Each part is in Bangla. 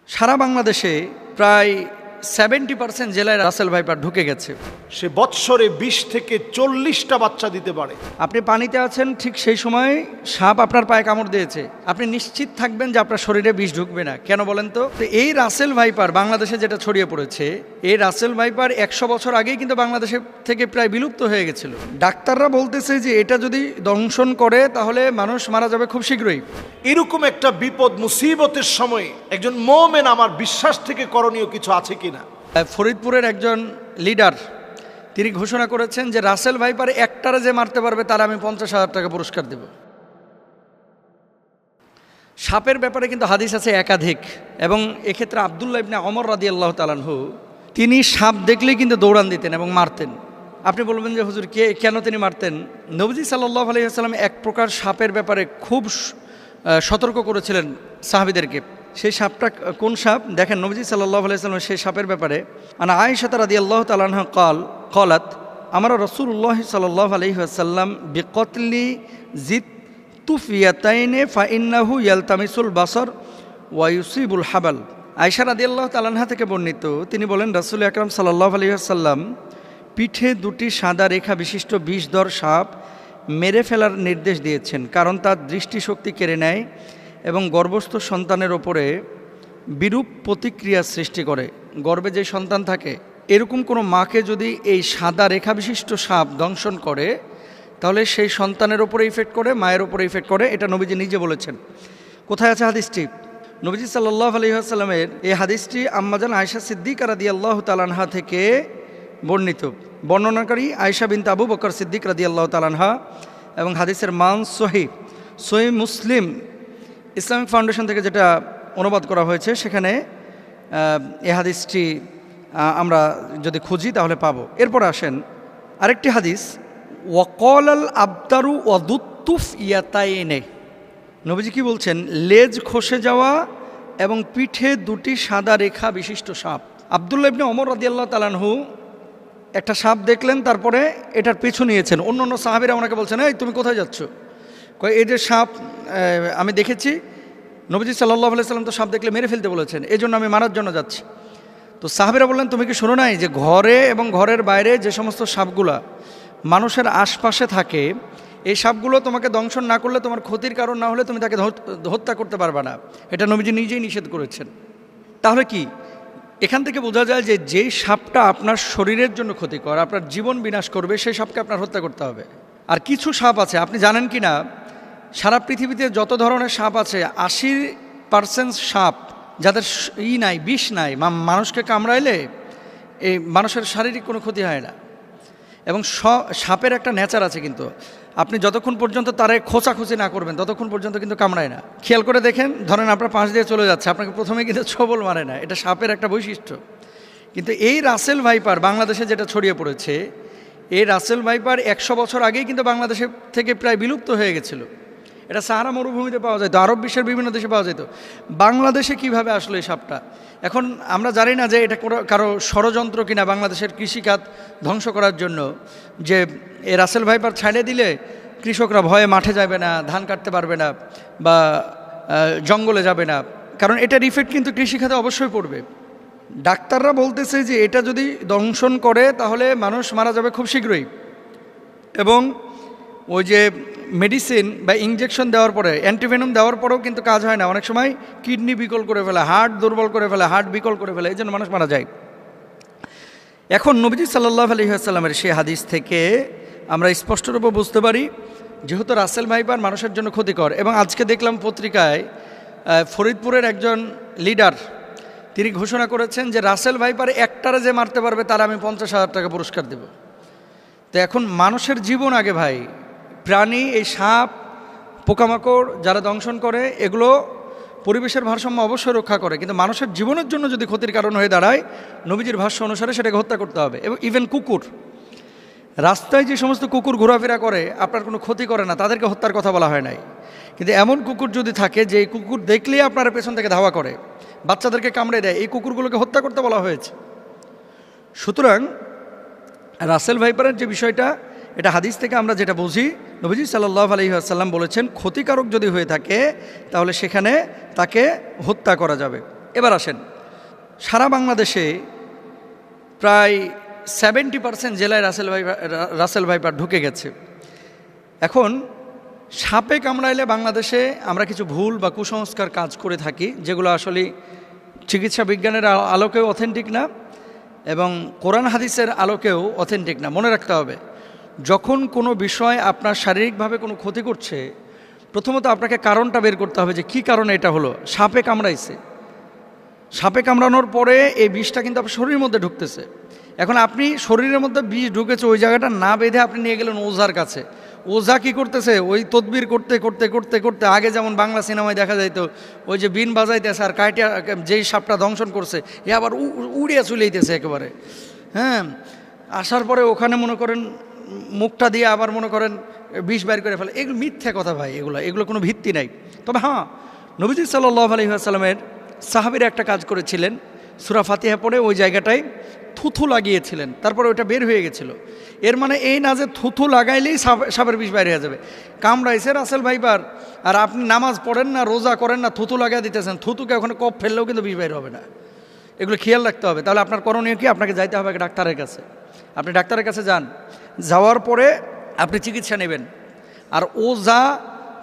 সারা বাংলাদেশে প্রায় 70% জেলায় রাসেল ভাইপার ঢুকে গেছে। সে বৎসরে 20 থেকে 40টা বাচ্চা দিতে পারে। আপনি পানিতে আছেন, ঠিক সেই সময় সাপ আপনার পায়ে কামড় দিয়েছে, আপনি নিশ্চিত থাকবেন যে আপনার শরীরে বিষ ঢুকবে না। কেন বলেন তো? এই রাসেল ভাইপার বাংলাদেশে যেটা ছড়িয়ে পড়েছে, এই রাসেল ভাইপার 100 বছর আগেই কিন্তু বাংলাদেশে থেকে প্রায় বিলুপ্ত হয়ে গেছিল। ডাক্তাররা বলতেছে যে এটা যদি দংশন করে তাহলে মানুষ মারা যাবে খুব শীঘ্রই। এরকম একটা বিপদ মুসিবতের সময় একজন মুমিন আমার বিশ্বাস থেকে করণীয় কিছু আছে কিনা? ফরিদপুরের একজন লিডার তিনি ঘোষণা করেছেন যে রাসেল ভাইপার একটারে যে মারতে পারবে তার আমি 50,000 টাকা পুরস্কার দেব। সাপের ব্যাপারে কিন্তু হাদিস আছে একাধিক, এবং এক্ষেত্রে আব্দুল্লাহ ইবনে ওমর রাদিয়াল্লাহু তাআলা আনহু তিনি সাপ দেখলেই কিন্তু দৌড়ান দিতেন এবং মারতেন। আপনি বলবেন যে হুজুর কেন তিনি মারতেন? নবীজি সাল্লাল্লাহু আলাইহি ওয়াসাল্লাম এক প্রকার সাপের ব্যাপারে খুব সতর্ক করেছিলেন সাহাবীদেরকে। সেই সাপটা কোন সাপ দেখেন, নবীজি সাল্লাল্লাহু আলাইহি ওয়াসাল্লাম সেই সাপের ব্যাপারে আয়েশা রাদিয়াল্লাহু তাআলা আনহা قالت আমারা রাসূলুল্লাহ সাল্লাল্লাহু আলাইহি ওয়াসাল্লাম বিকতলি জিত তুফিয়াতাইনে ফাইন্নাহু ইয়ালতামিসুল বাসর ওয়া ইউসিবুল হাবাল। আয়েশা রাদিয়াল্লাহু তাআলা আনহা থেকে বর্ণিত, তিনি বলেন রাসূল আকরাম সাল্লাল্লাহু আলাইহি ওয়াসাল্লাম পিঠে দুটি সাদা রেখা বিশিষ্ট বিষধর সাপ মেরে ফেলার নির্দেশ দিয়েছেন, কারণ তার দৃষ্টিশক্তি কেড়ে নেয় এবং গর্ভস্থ সন্তানের ওপরে বিরূপ প্রতিক্রিয়া সৃষ্টি করে। গর্ভে যে সন্তান থাকে, এরকম কোনো মাকে যদি এই সাদা রেখা বিশিষ্ট সাপ দংশন করে তাহলে সেই সন্তানের ওপরে ইফেক্ট করে, মায়ের ওপরে ইফেক্ট করে। এটা নবীজি নিজে বলেছেন। কোথায় আছে হাদিসটি? নবীজি সাল্লাল্লাহু আলাইহি ওয়াসাল্লামের এই হাদিসটি আম্মাজান আয়েশা সিদ্দিকা রাদিয়াল্লাহু তাআলা আনহা থেকে বর্ণিত। বর্ণনাকারী আয়েশা বিনতে আবু বকর সিদ্দিক রাদিয়াল্লাহু তাআলা আনহা, এবং হাদিসের মান সহিহ মুসলিম ইসলামিক ফাউন্ডেশন থেকে যেটা অনুবাদ করা হয়েছে, সেখানে এই হাদিসটি আমরা যদি খুঁজি তাহলে পাবো। এরপর আসেন আরেকটি হাদিস, ওয়াকল আল আবতারু ওয়াদুত্তুফ ইয়াতাইনে। নবীজি কি বলছেন? লেজ খসে যাওয়া এবং পিঠে দুটি সাদা রেখা বিশিষ্ট সাপ। আব্দুল্লাহ ইবনে ওমর রাদিয়াল্লাহু তাআলা আনহু একটা সাপ দেখলেন, তারপরে এটার পিছু নিয়েছেন। অন্য সাহাবীরা ওনাকে বলছেন, এই তুমি কোথায় যাচ্ছ? এই যে সাপ আমি দেখেছি, নবীজি সাল্লাল্লাহু আলাইহি ওয়াসাল্লাম তো সাপ দেখলে মেরে ফেলতে বলেছেন, এই জন্য আমি মারার জন্য যাচ্ছি। তো সাহাবীরা বললেন, তুমি কি শোনো নাই যে ঘরে এবং ঘরের বাইরে যে সমস্ত সাপগুলা মানুষের আশপাশে থাকে, এই সাপগুলো তোমাকে দংশন না করলে, তোমার ক্ষতির কারণ না হলে তুমি তাকে হত্যা করতে পারবে না। এটা নবীজি নিজেই নিষেধ করেছেন। তাহলে কি এখান থেকে বোঝা যায় যে যেই সাপটা আপনার শরীরের জন্য ক্ষতিকর, আপনার জীবন বিনাশ করবে, সেই সাপকে আপনার হত্যা করতে হবে। আর কিছু সাপ আছে, আপনি জানেন কি না, সারা পৃথিবীতে যত ধরনের সাপ আছে 80% সাপ যাদের নাই, বিষ নাই, মানুষকে কামড়াইলে এই মানুষের শারীরিক কোনো ক্ষতি হয় না। এবং সাপের একটা নেচার আছে, কিন্তু আপনি যতক্ষণ পর্যন্ত তারে খোঁচাখুচি না করবেন ততক্ষণ পর্যন্ত কিন্তু কামড়ায় না। খেয়াল করে দেখেন, ধরেন আপনার পাশ দিয়ে চলে যাচ্ছে, আপনাকে প্রথমে কিন্তু ছবল মারে না, এটা সাপের একটা বৈশিষ্ট্য। কিন্তু এই রাসেল ভাইপার বাংলাদেশে যেটা ছড়িয়ে পড়েছে, এই রাসেল ভাইপার 100 বছর আগেই কিন্তু বাংলাদেশে থেকে প্রায় বিলুপ্ত হয়ে গেছিল। এটা সাহারা মরুভূমিতে পাওয়া যেত, আরব বিশ্বের বিভিন্ন দেশে পাওয়া যেত। বাংলাদেশে কিভাবে আসলো এই সাপটা? এখন আমরা জানি না যে এটা কারো ষড়যন্ত্র কিনা বাংলাদেশের কৃষিখাত ধ্বংস করার জন্য, যে এই রাসেল ভাইপার ছাড়ে দিলে কৃষকরা ভয়ে মাঠে যাবে না, ধান কাটতে পারবে না, বা জঙ্গলে যাবে না, কারণ এটার ইফেক্ট কিন্তু কৃষিখাতে অবশ্যই পড়বে। ডাক্তাররা বলতেছে যে এটা যদি দংশন করে তাহলে মানুষ মারা যাবে খুব শীঘ্রই, এবং ওই যে মেডিসিন বা ইঞ্জেকশন দেওয়ার পরে, অ্যান্টিভেনম দেওয়ার পরেও কিন্তু কাজ হয় না। অনেক সময় কিডনি বিকল করে ফেলে, হার্ট দুর্বল করে ফেলে, হার্ট বিকল করে ফেলে, এই জন্য মানুষ মারা যায়। এখন নবীজি সাল্লাল্লাহু আলাইহি ওয়াসাল্লামের সেই হাদিস থেকে আমরা স্পষ্টরূপে বুঝতে পারি যেহেতু রাসেল ভাইপার মানুষের জন্য ক্ষতিকর। এবং আজকে দেখলাম পত্রিকায় ফরিদপুরের একজন লিডার তিনি ঘোষণা করেছেন যে রাসেল ভাইপার একটারে যে মারতে পারবে তার আমি 50,000 টাকা পুরস্কার দেব। তো এখন মানুষের জীবন আগে ভাই, প্রাণী, এই সাপ, পোকামাকড় যারা দংশন করে, এগুলো পরিবেশের ভারসাম্য অবশ্যই রক্ষা করে, কিন্তু মানুষের জীবনের জন্য যদি ক্ষতির কারণ হয়ে দাঁড়ায়, নবীজির ভাষ্য অনুসারে সেটাকে হত্যা করতে হবে। এবং ইভেন কুকুর, রাস্তায় যে সমস্ত কুকুর ঘোরাফেরা করে আপনার কোনো ক্ষতি করে না, তাদেরকে হত্যার কথা বলা হয় নাই। কিন্তু এমন কুকুর যদি থাকে যে এই কুকুর দেখলেই আপনার পেছন থেকে ধাওয়া করে, বাচ্চাদেরকে কামড়ে দেয়, এই কুকুরগুলোকে হত্যা করতে বলা হয়েছে। সুতরাং রাসেল ভাইপারের যে বিষয়টা, এটা হাদিস থেকে আমরা যেটা বুঝি, নবীজি সাল্লাল্লাহু আলাইহি ওয়াসাল্লাম বলেছেন ক্ষতিকারক যদি হয়ে থাকে তাহলে সেখানে তাকে হত্যা করা যাবে। এবার আসেন, সারা বাংলাদেশে প্রায় 70% জেলায় রাসেল ভাইপার ঢুকে গেছে। এখন সাপে কামড়াইলে বাংলাদেশে আমরা কিছু ভুল বা কুসংস্কার কাজ করে থাকি, যেগুলো আসলে চিকিৎসা বিজ্ঞানের আলোকেও অথেন্টিক না এবং কোরআন হাদিসের আলোকেও অথেন্টিক না। মনে রাখতে হবে, যখন কোনো বিষয় আপনার শারীরিকভাবে কোনো ক্ষতি করছে, প্রথমত আপনাকে কারণটা বের করতে হবে যে কী কারণে এটা হলো। সাপে কামড়াইছে, সাপে কামড়ানোর পরে এই বিষটা কিন্তু আপনার শরীরের মধ্যে ঢুকতেছে। এখন আপনি শরীরের মধ্যে বিষ ঢুকেছে, ওই জায়গাটা না বেঁধে আপনি নিয়ে গেলেন ওঝার কাছে। ওঝা কী করতেছে, ওই তদবির করতে করতে করতে করতে, আগে যেমন বাংলা সিনেমায় দেখা যাইতো ওই যে বিন বাজাইতেছে আর কাইটিয়া যেই সাপটা দংশন করছে এ আবার উড়িয়া চলেইতেছে একেবারে। হ্যাঁ, আসার পরে ওখানে মনে করেন মুখটা দিয়ে আবার মনে করেন বিষ বাইর করে ফেলে। এগুলো মিথ্যা কথা ভাই, এগুলো কোনো ভিত্তি নাই। তবে হ্যাঁ, নবীজি সাল্লাল্লাহু আলাইহি ওয়াসাল্লামের সাহাবীরা একটা কাজ করেছিলেন, সূরা ফাতিহা পড়ে ওই জায়গাটায় থুথু লাগিয়েছিলেন, তারপরে ওটা বের হয়ে গেছিল। এর মানে এই না যে থুথু লাগাইলেই সাপের বিষ বাইরে হয়ে যাবে। কামড়াইছে রাসেল ভাইপার আর আপনি নামাজ পড়েন না, রোজা করেন না, থুথু লাগাই দিতেছেন, থুতুকে ওখানে কপ ফেললেও কিন্তু বিষ বাইর হবে না। এগুলো খেয়াল রাখতে হবে। তাহলে আপনার করণীয় কি? আপনাকে যাইতে হবে ডাক্তারের কাছে। আপনি ডাক্তারের কাছে যান, যাওয়ার পরে আপনি চিকিৎসা নেবেন। আর ওঝা,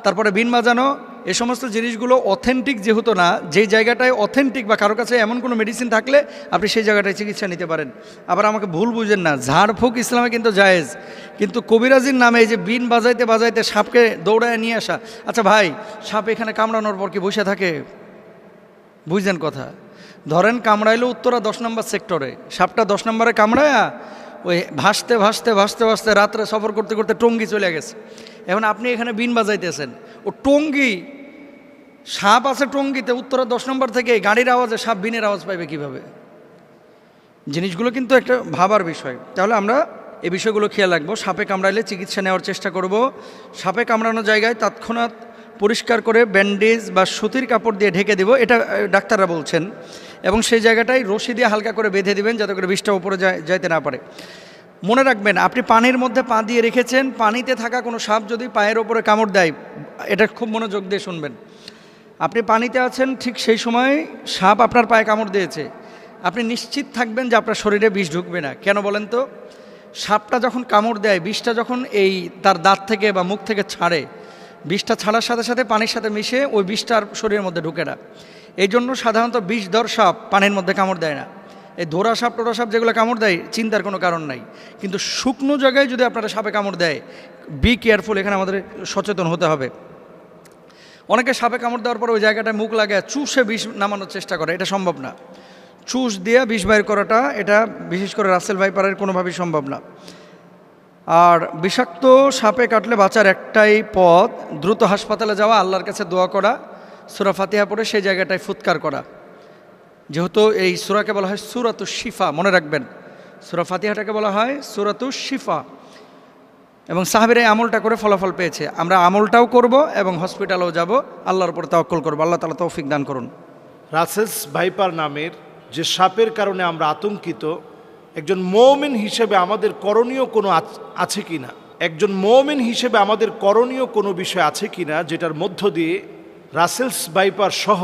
তারপরে বিন বাজানো, এই সমস্ত জিনিসগুলো অথেন্টিক যেহেতু না, যেই জায়গাটায় অথেন্টিক বা কারো কাছে এমন কোনো মেডিসিন থাকলে আপনি সেই জায়গাটায় চিকিৎসা নিতে পারেন। আবার আমাকে ভুল বুঝেন না, ঝাড়ফুঁক ইসলামে কিন্তু জায়েজ, কিন্তু কবিরাজির নামে এই যে বিন বাজাইতে বাজাইতে সাপকে দৌড়ায় নিয়ে আসা। আচ্ছা ভাই, সাপ এখানে কামড়ানোর পর কি বসে থাকে? বুঝলেন কথা? ধরেন কামড়াইলো উত্তরা 10 নম্বর সেক্টরে, সাপটা 10 নম্বরে কামড়ায়া ওই ভাসতে ভাসতে ভাসতে ভাসতে রাত্রে সফর করতে করতে টঙ্গী চলে গেছে। এখন আপনি এখানে বিন বাজাইতেছেন, ও টঙ্গী, সাপ আছে টঙ্গীতে, উত্তরা 10 নম্বর থেকে গাড়ির আওয়াজে সাপ বিনের আওয়াজ পাইবে কিভাবে? জিনিসগুলো কিন্তু একটা ভাবার বিষয়। তাহলে আমরা এই বিষয়গুলো খেয়াল রাখবো। সাপে কামড়াইলে চিকিৎসা নেওয়ার চেষ্টা করব। সাপে কামড়ানো জায়গায় তৎক্ষণাৎ পরিষ্কার করে ব্যান্ডেজ বা সুতির কাপড় দিয়ে ঢেকে দেব, এটা ডাক্তাররা বলছেন। এবং সেই জায়গাটায় রশি দিয়ে হালকা করে বেঁধে দিবেন, যাতে করে বিষটা উপরে যাইতে না পারে। মনে রাখবেন, আপনি পানির মধ্যে পা দিয়ে রেখেছেন, পানিতে থাকা কোনো সাপ যদি পায়ের ওপরে কামড় দেয়, এটা খুব মনোযোগ দিয়ে শুনবেন। আপনি পানিতে আছেন, ঠিক সেই সময় সাপ আপনার পায়ে কামড় দিয়েছে, আপনি নিশ্চিত থাকবেন যে আপনার শরীরে বিষ ঢুকবে না। কেন বলেন তো? সাপটা যখন কামড় দেয়, বিষটা যখন এই তার দাঁত থেকে বা মুখ থেকে ছাড়ে, বিষটা ছাড়ার সাথে সাথে পানির সাথে মিশে ওই বিষটার শরীরের মধ্যে ঢুকে না। এই জন্য সাধারণত বিষধর সাপ পানির মধ্যে কামড় দেয় না। এই ধরা সাপ টোরা সাপ যেগুলো কামড় দেয়, চিন্তার কোনো কারণ নাই। কিন্তু শুকনো জায়গায় যদি আপনারা সাপে কামড় দেয়, বি কেয়ারফুল, এখানে আমাদের সচেতন হতে হবে। অনেকে সাপে কামড় দেওয়ার পর ওই জায়গাটায় মুখ লাগায় চুষে বিষ নামানোর চেষ্টা করে, এটা সম্ভব না। চুষ দিয়ে বিষ বাইর করাটা, এটা বিশেষ করে রাসেল ভাইপারের কোনোভাবেই সম্ভব না। আর বিষাক্ত সাপে কাটলে বাঁচার একটাই পথ, দ্রুত হাসপাতালে যাওয়া, আল্লাহর কাছে দোয়া করা, সূরা ফাতিহা পড়ে সেই জায়গাটায় ফুৎকার করা। যেহেতু এই সূরাকে বলা হয় সূরাতুশ শিফা, মনে রাখবেন, সূরা ফাতিহাটাকে বলা হয় সূরাতুশ শিফা। এবং সাহাবীরা এই আমলটা করে ফলাফল পেয়েছে। আমরা আমলটাও করব এবং হসপিটালেও যাব, আল্লাহর উপর তাওয়াক্কুল করব। আল্লাহ তাআলা তৌফিক দান করুন। রাসেলস ভাইপার নামের যে সাপের কারণে আমরা আতঙ্কিত, একজন মুমিন হিসেবে আমাদের করণীয় কোনো আছে কি না? একজন মুমিন হিসেবে আমাদের করণীয় কোনো বিষয় আছে কি না, যেটার মধ্য দিয়ে রাসেলস ভাইপার সহ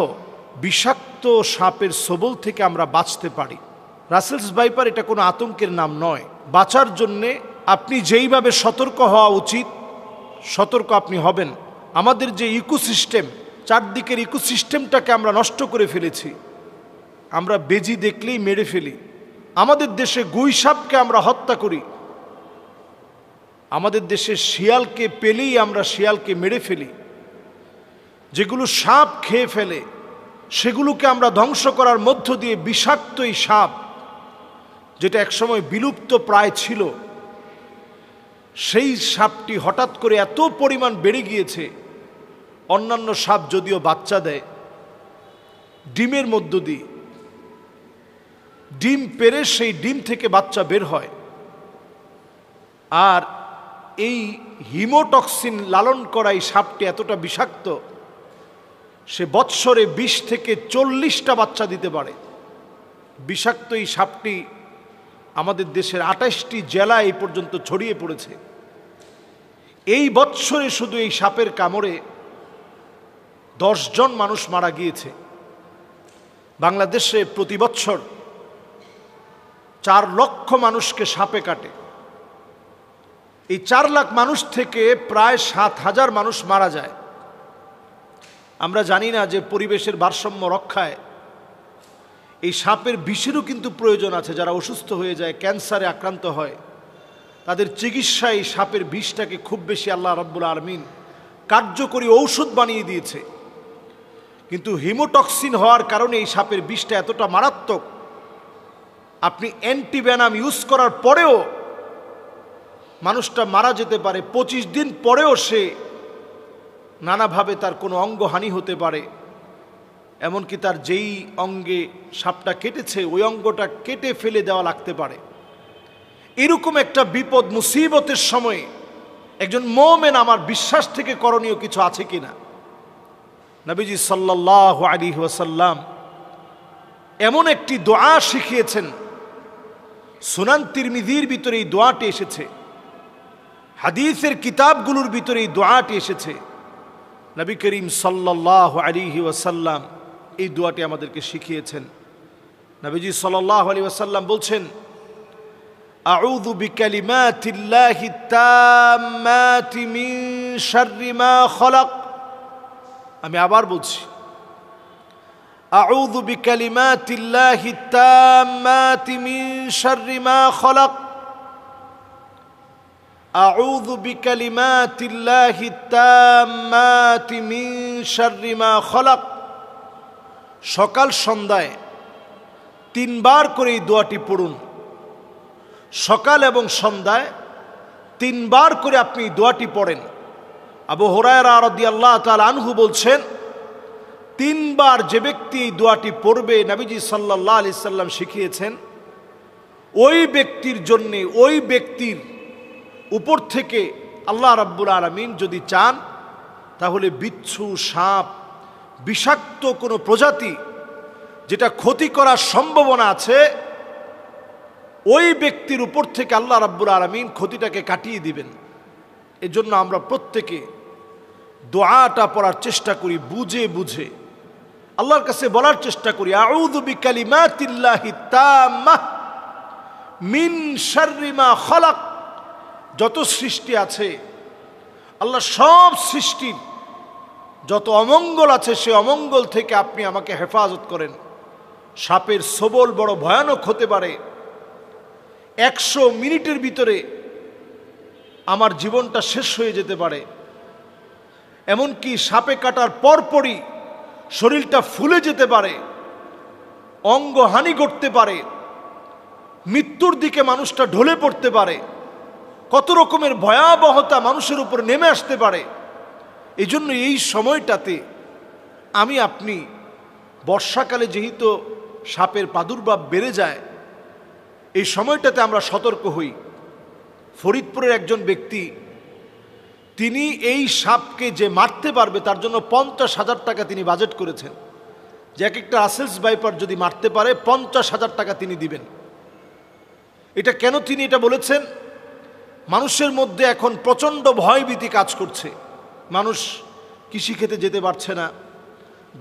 বিষাক্ত সাপের ছোবল থেকে আমরা বাঁচতে পারি। রাসেলস ভাইপার এটা কোনো আতঙ্কের নাম নয়। বাঁচার জন্যে আপনি যেইভাবে সতর্ক হওয়া উচিত, সতর্ক আপনি হবেন। আমাদের যে ইকোসিস্টেম, চারদিকের ইকোসিস্টেমটাকে আমরা নষ্ট করে ফেলেছি। আমরা বেজি দেখলেই মেরে ফেলি। আমাদের দেশে গুই সাপকে আমরা হত্যা করি। আমাদের দেশে শিয়ালকে পেলেই আমরা শিয়ালকে মেরে ফেলি। যেগুলো সাপ খেয়ে ফেলে সেগুলোকে আমরা ধ্বংস করার মধ্য দিয়ে বিষাক্ত এই সাপ, যেটা একসময় বিলুপ্ত প্রায় ছিল, সেই সাপটি হঠাৎ করে এত পরিমাণ বেড়ে গিয়েছে। অন্যান্য সাপ যদিও বাচ্চা দেয় ডিমের মধ্য দিয়ে, ডিম পেড়ে সেই ডিম থেকে বাচ্চা বের হয়। আর এই হিমোটক্সিন লালন করা এই সাপটি এতটা বিষাক্ত, সে বৎসরে 20 থেকে 40টা বাচ্চা দিতে পারে। বিষাক্ত এই সাপটি আমাদের দেশের 28টি জেলা এই পর্যন্ত ছড়িয়ে পড়েছে। এই বৎসরে শুধু এই সাপের কামড়ে 10 জন মানুষ মারা গিয়েছে। বাংলাদেশে প্রতি বছর 4 লক্ষ মানুষকে সাপে কাটে। এই 4 লাখ মানুষ থেকে প্রায় 7,000 মানুষ মারা যায়। আমরা জানি না যে পরিবেশের ভারসাম্য রক্ষায় এই সাপের বিষেরও কিন্তু প্রয়োজন আছে। যারা অসুস্থ হয়ে যায়, ক্যান্সারে আক্রান্ত হয়, তাদের চিকিৎসায় এই সাপের বিষটাকে খুব বেশি আল্লাহ রাব্বুল আলামিন কার্যকরী ঔষধ বানিয়ে দিয়েছে। কিন্তু হিমোটক্সিন হওয়ার কারণে এই সাপের বিষটা এতটা মারাত্মক, আপনি অ্যান্টিভেনাম ইউজ করার পরেও মানুষটা মারা যেতে পারে। 25 দিন পরেও সে নানাভাবে তার কোনো অঙ্গহানি হতে পারে। এমনকি তার যেই অঙ্গে সাপটা কেটেছে ওই অঙ্গটা কেটে ফেলে দেওয়া লাগতে পারে। এরকম একটা বিপদ মুসিবতের সময় একজন মুমিন আমার বিশ্বাস থেকে করণীয় কিছু আছে কিনা? নবীজি সাল্লাল্লাহু আলাইহি ওয়াসাল্লাম এমন একটি দোয়া শিখিয়েছেন, সুনান তিরমিজির ভিতরে এই দোয়াটি এসেছে, হাদিসের কিতাবগুলোর ভিতরে এই দোয়াটি এসেছে। নবী করিম সাল্লাল্লাহু আলাইহি ওয়াসাল্লাম এই দোয়াটি আমাদেরকে শিখিয়েছেন। নবীজি সাল্লাল্লাহু আলাইহি ওয়াসাল্লাম বলছেন, আউযু বিকালিমাতিল্লাহি তাম্মাতি মিন শাররি মা খলাক। আমি আবার বলছি, আউযু বিকালিমাতিল্লাহি তাম্মাতি মিন শাররি মা খলাক। আউযু বিকালিমাতিল্লাহি তাম্মাতি মিন শাররি মা খলাক। সকাল সন্ধ্যায় 3 বার করে এই দোয়াটি পড়ুন। সকাল এবং সন্ধ্যায় 3 বার করে আপনি এই দোয়াটি পড়েন। আবু হুরায়রা রাদিয়াল্লাহু তাআলা আনহু বলছেন, 3 বার যে ব্যক্তি এই দোয়াটি পড়বে, নবীজি সাল্লাল্লাহু আলাইহি সাল্লাম শিখিয়েছেন, ওই ব্যক্তির জন্য, ওই ব্যক্তির উপর থেকে আল্লাহ রাব্বুল আলামিন যদি চান তাহলে বিচ্ছু, সাপ, বিষাক্ত কোনো প্রজাতি যেটা ক্ষতি করার সম্ভাবনা আছে, ওই ব্যক্তির উপর থেকে আল্লাহ রাব্বুল আলামিন ক্ষতিটাকে কাটিয়ে দিবেন। এজন্য আমরা প্রত্যেকে দোয়াটা পড়ার চেষ্টা করি, বুঝে বুঝে আল্লাহর কাছে বলার চেষ্টা করি, আউযু বিকালিমাতিল্লাহি তাম্মাহ মিন শাররি মা খলাক। যত সৃষ্টি আছে, আল্লাহ সব সৃষ্টির যত অমঙ্গল আছে, সে অমঙ্গল থেকে আপনি আমাকে হেফাজত করেন। সাপের ছোবল বড় ভয়ানক হতে পারে। 100 মিনিটের ভিতরে আমার জীবনটা শেষ হয়ে যেতে পারে। এমনকি সাপে কাটার পরপরই শরীরটা ফুলে যেতে পারে, অঙ্গহানি ঘটতে পারে, মৃত্যুর দিকে মানুষটা ঢলে পড়তে পারে, কত রকমের ভয়াবহতা মানুষের উপর নেমে আসতে পারে। এই জন্য এই সময়টাতে আমি আপনি, বর্ষাকালে যেহেতু সাপের প্রাদুর্ভাব বেড়ে যায়, এই সময়টাতে আমরা সতর্ক হই। ফরিদপুরের একজন ব্যক্তি, তিনি এই সাপকে যে মারতে পারবে তার জন্য 50,000 টাকা তিনি বাজেট করেছেন, যে এক একটা রাসেলস ভাইপার যদি মারতে পারে 50,000 টাকা তিনি দিবেন। এটা কেন তিনি এটা বলেছেন? মানুষের মধ্যে এখন প্রচণ্ড ভয়ভীতি কাজ করছে। মানুষ কৃষিক্ষেতে যেতে পারছে না,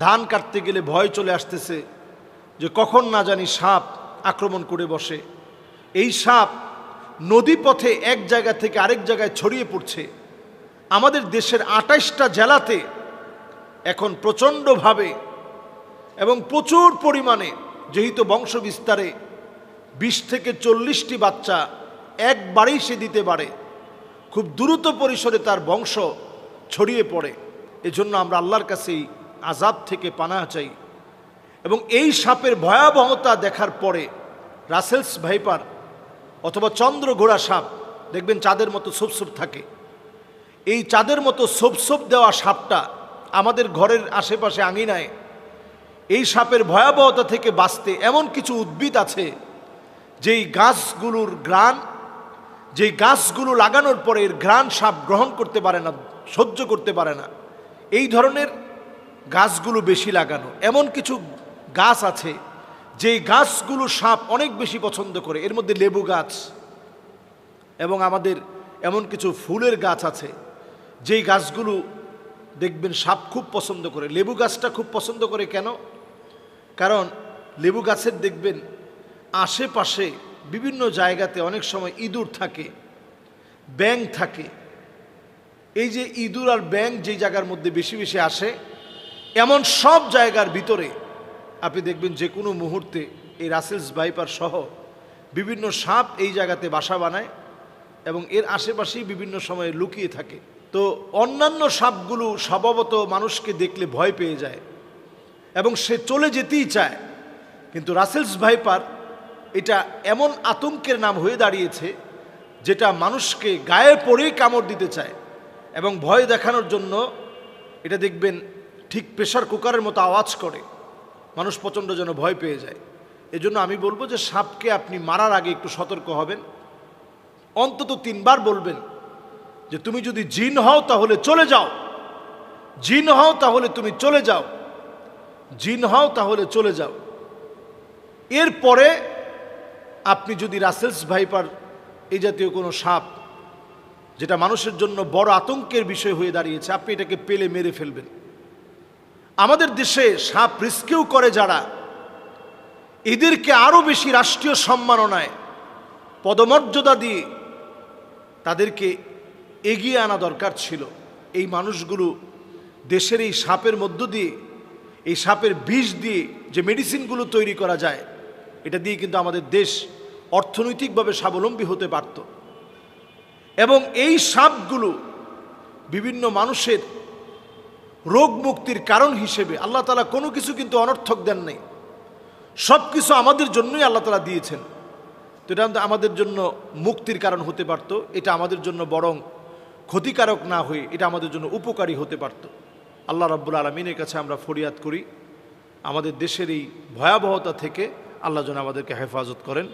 ধান কাটতে গেলে ভয় চলে আসতেছে যে কখন না জানি সাপ আক্রমণ করে বসে। এই সাপ নদী পথে এক জায়গা থেকে আরেক জায়গায় ছড়িয়ে পড়ছে। আমাদের দেশের 28টা জেলাতে এখন প্রচণ্ডভাবে এবং প্রচুর পরিমাণে, যেহেতু বংশ বিস্তারে 20 থেকে 40টি বাচ্চা একবারেই সে দিতে পারে, খুব দ্রুত পরিসরে তার বংশ ছড়িয়ে পড়ে। এজন্য আমরা আল্লাহর কাছে এই আযাব থেকে পানাহ চাই। এবং এই সাপের ভয়াবহতা দেখার পরে রাসেলস ভাইপার অথবা চন্দ্রঘোড়া সাপ, দেখবেন চাঁদের মতো ছোপ থাকে, এই চাঁদের মতো ছোপ দেওয়া সাপটা আমাদের ঘরের আশেপাশে আঙিনায়, এই সাপের ভয়াবহতা থেকে বাঁচতে এমন কিছু উদ্ভিদ আছে যেই গাছগুলোর ঘ্রাণ, যেই গাছগুলো লাগানোর পরে এর ঘ্রাণ সাপ গ্রহণ করতে পারে না, সহ্য করতে পারে না। এই ধরনের গাছগুলো বেশি লাগানো। এমন কিছু গাছ আছে যেই গাছগুলো সাপ অনেক বেশি পছন্দ করে, এর মধ্যে লেবু গাছ, এবং আমাদের এমন কিছু ফুলের গাছ আছে যেই গাছগুলো দেখবেন সাপ খুব পছন্দ করে। লেবু গাছটা খুব পছন্দ করে কেন? কারণ লেবু গাছের দেখবেন আশেপাশে বিভিন্ন জায়গাতে অনেক সময় ইঁদুর থাকে, ব্যাঙ থাকে। এই যে ইঁদুর আর ব্যাঙ যে জায়গার মধ্যে বেশি বেশি আসে, এমন সব জায়গার ভিতরে আপনি দেখবেন যে কোনো মুহূর্তে এই রাসেলস ভাইপার সহ বিভিন্ন সাপ এই জায়গাতে বাসা বানায় এবং এর আশেপাশেই বিভিন্ন সময়ে লুকিয়ে থাকে। তো অন্যান্য সাপগুলো স্বভাবত মানুষকে দেখলে ভয় পেয়ে যায় এবং সে চলে যেতেই চায়, কিন্তু রাসেলস ভাইপার এটা এমন আতঙ্কের নাম হয়ে দাঁড়িয়েছে যেটা মানুষকে গায়ে পড়েই কামড় দিতে চায় এবং ভয় দেখানোর জন্য এটা দেখবেন ঠিক প্রেসার কুকারের মতো আওয়াজ করে, মানুষ প্রচণ্ড যেন ভয় পেয়ে যায়। এজন্য আমি বলবো যে সাপকে আপনি মারার আগে একটু সতর্ক হবেন, অন্তত 3 বার বলবেন যে তুমি যদি জিন হও তাহলে চলে যাও, জিন হও তাহলে তুমি চলে যাও, জিন হও তাহলে চলে যাও। এরপরে আপনি যদি রাসেলস ভাইপার এই জাতীয় কোনো সাপ যেটা মানুষের জন্য বড় আতঙ্কের বিষয় হয়ে দাঁড়িয়েছে, আপনি এটাকে পেলে মেরে ফেলবেন। আমাদের দেশে সাপ রিস্কেও করে যারা, এদেরকে আরও বেশি রাষ্ট্রীয় সম্মাননায় পদমর্যাদা দিয়ে তাদেরকে এগিয়ে আনা দরকার ছিল। এই মানুষগুলো দেশের এই সাপের মধ্য দিয়ে, এই সাপের বিষ দিয়ে যে মেডিসিনগুলো তৈরি করা যায়, এটা দিয়ে কিন্তু আমাদের দেশ অর্থনৈতিকভাবে স্বাবলম্বী হতে পারত। এবং এই সাপগুলো বিভিন্ন মানুষের রোগ মুক্তির কারণ হিসেবে আল্লাহ তাআলা কোনো কিছু কিন্তু অনর্থক দেন নাই, সব কিছু আমাদের জন্যই আল্লাহ তাআলা দিয়েছেন। তো এটা আমাদের জন্য মুক্তির কারণ হতে পারত, এটা আমাদের জন্য বরং ক্ষতিকারক না হয়ে এটা আমাদের জন্য উপকারী হতে পারত। আল্লাহ রাব্বুল আলামিনের কাছে আমরা ফরিয়াদ করি আমাদের দেশের এই ভয়াবহতা থেকে আল্লাহ যেন আমাদেরকে হেফাজত করেন।